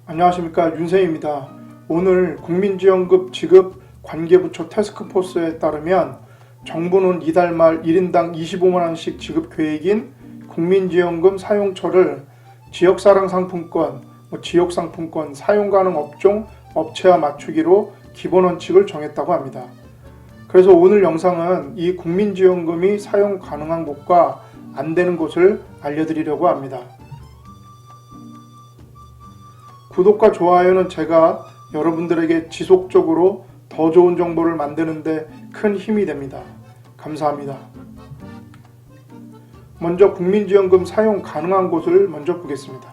안녕하십니까, 윤세입니다. 오늘 국민지원금 지급 관계부처 태스크포스에 따르면 정부는 이달 말 1인당 25만원씩 지급 계획인 국민지원금 사용처를 지역사랑상품권, 지역상품권 사용가능 업종, 업체와 맞추기로 기본 원칙을 정했다고 합니다. 그래서 오늘 영상은 이 국민지원금이 사용 가능한 곳과 안 되는 곳을 알려드리려고 합니다. 구독과 좋아요는 제가 여러분들에게 지속적으로 더 좋은 정보를 만드는데 큰 힘이 됩니다. 감사합니다. 먼저 국민지원금 사용 가능한 곳을 먼저 보겠습니다.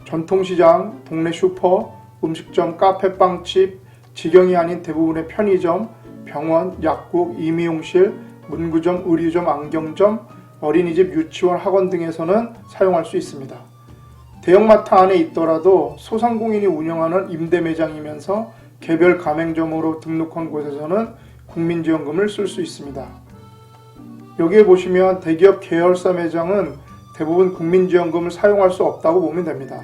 전통시장, 동네 슈퍼, 음식점, 카페, 빵집, 직영이 아닌 대부분의 편의점, 병원, 약국, 임의용실, 문구점, 의류점, 안경점, 어린이집, 유치원, 학원 등에서는 사용할 수 있습니다. 대형마트 안에 있더라도 소상공인이 운영하는 임대 매장이면서 개별 가맹점으로 등록한 곳에서는 국민지원금을 쓸 수 있습니다. 여기에 보시면 대기업 계열사 매장은 대부분 국민지원금을 사용할 수 없다고 보면 됩니다.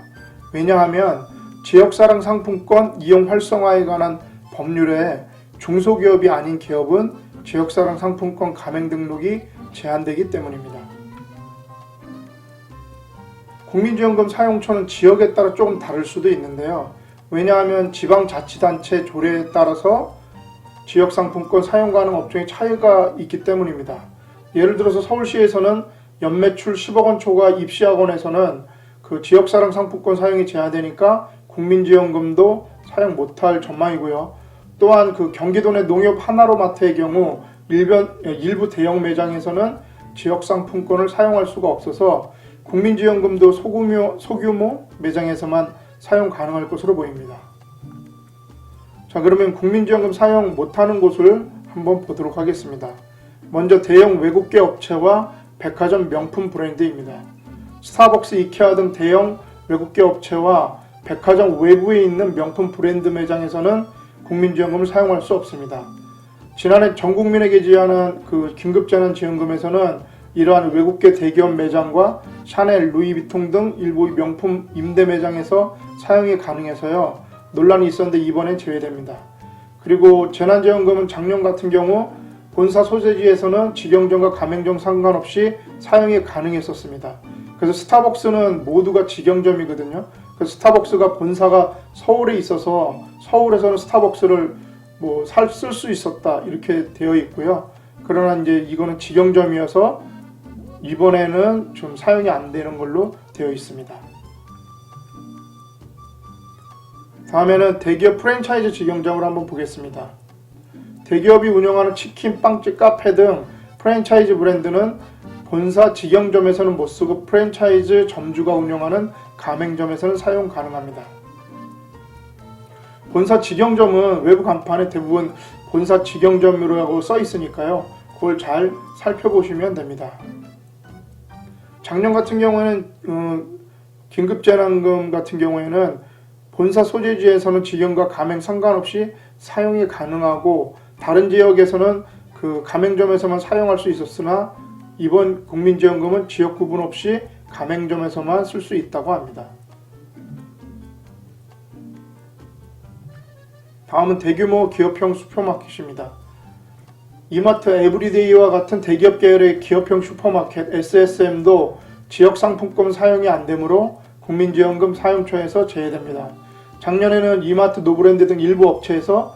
왜냐하면 지역사랑 상품권 이용 활성화에 관한 법률에 중소기업이 아닌 기업은 지역사랑 상품권 가맹 등록이 제한되기 때문입니다. 국민지원금 사용처는 지역에 따라 조금 다를 수도 있는데요. 왜냐하면 지방자치단체 조례에 따라서 지역상품권 사용 가능 업종의 차이가 있기 때문입니다. 예를 들어서 서울시에서는 연매출 10억 원 초과 입시학원에서는 그 지역사랑 상품권 사용이 제한되니까 국민지원금도 사용 못할 전망이고요. 또한 그 경기도 내 농협 하나로마트의 경우 일부 대형 매장에서는 지역상품권을 사용할 수가 없어서 국민지원금도 소규모 매장에서만 사용 가능할 것으로 보입니다. 자, 그러면 국민지원금 사용 못하는 곳을 한번 보도록 하겠습니다. 먼저 대형 외국계 업체와 백화점 명품 브랜드입니다. 스타벅스, 이케아 등 대형 외국계 업체와 백화점 외부에 있는 명품 브랜드 매장에서는 국민지원금을 사용할 수 없습니다. 지난해 전 국민에게 지원한 그 긴급재난지원금에서는 이러한 외국계 대기업 매장과 샤넬, 루이비통 등 일부 명품 임대 매장에서 사용이 가능해서요. 논란이 있었는데 이번엔 제외됩니다. 그리고 재난지원금은 작년 같은 경우 본사 소재지에서는 직영점과 가맹점 상관없이 사용이 가능했었습니다. 그래서 스타벅스는 모두가 직영점이거든요. 그래서 스타벅스가 본사가 서울에 있어서 서울에서는 스타벅스를 쓸 수 있었다 이렇게 되어 있고요. 그러나 이제 이거는 직영점이어서 이번에는 좀 사용이 안 되는 걸로 되어 있습니다. 다음에는 대기업 프랜차이즈 직영점을 한번 보겠습니다. 대기업이 운영하는 치킨, 빵집, 카페 등 프랜차이즈 브랜드는 본사 직영점에서는 못 쓰고 프랜차이즈 점주가 운영하는 가맹점에서는 사용 가능합니다. 본사 직영점은 외부 간판에 대부분 본사 직영점이라고 써 있으니까요. 그걸 잘 살펴보시면 됩니다. 작년 같은 경우에는 긴급재난금 같은 경우에는 본사 소재지에서는 직영과 가맹 상관없이 사용이 가능하고 다른 지역에서는 그 가맹점에서만 사용할 수 있었으나 이번 국민지원금은 지역 구분 없이 가맹점에서만 쓸 수 있다고 합니다. 다음은 대규모 기업형 슈퍼마켓입니다. 이마트, 에브리데이와 같은 대기업 계열의 기업형 슈퍼마켓 SSM도 지역상품권 사용이 안 되므로 국민지원금 사용처에서 제외됩니다. 작년에는 이마트, 노브랜드 등 일부 업체에서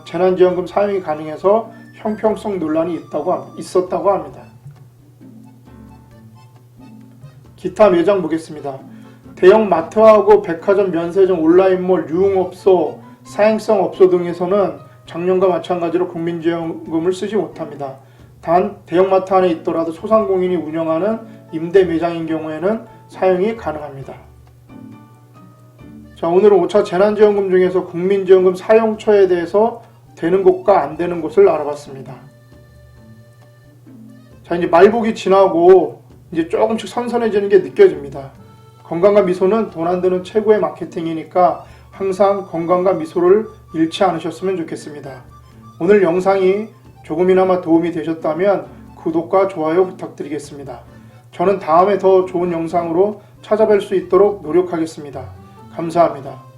재난지원금 사용이 가능해서 형평성 논란이 있었다고 합니다. 기타 매장 보겠습니다. 대형 마트하고 백화점, 면세점, 온라인몰, 유흥업소, 사행성 업소 등에서는 작년과 마찬가지로 국민지원금을 쓰지 못합니다. 단 대형마트 안에 있더라도 소상공인이 운영하는 임대 매장인 경우에는 사용이 가능합니다. 자, 오늘은 5차 재난지원금 중에서 국민지원금 사용처에 대해서 되는 곳과 안 되는 곳을 알아봤습니다. 자, 이제 말복이 지나고 이제 조금씩 선선해지는 게 느껴집니다. 건강과 미소는 돈 안 드는 최고의 마케팅이니까 항상 건강과 미소를 잃지 않으셨으면 좋겠습니다. 오늘 영상이 조금이나마 도움이 되셨다면 구독과 좋아요 부탁드리겠습니다. 저는 다음에 더 좋은 영상으로 찾아뵐 수 있도록 노력하겠습니다. 감사합니다.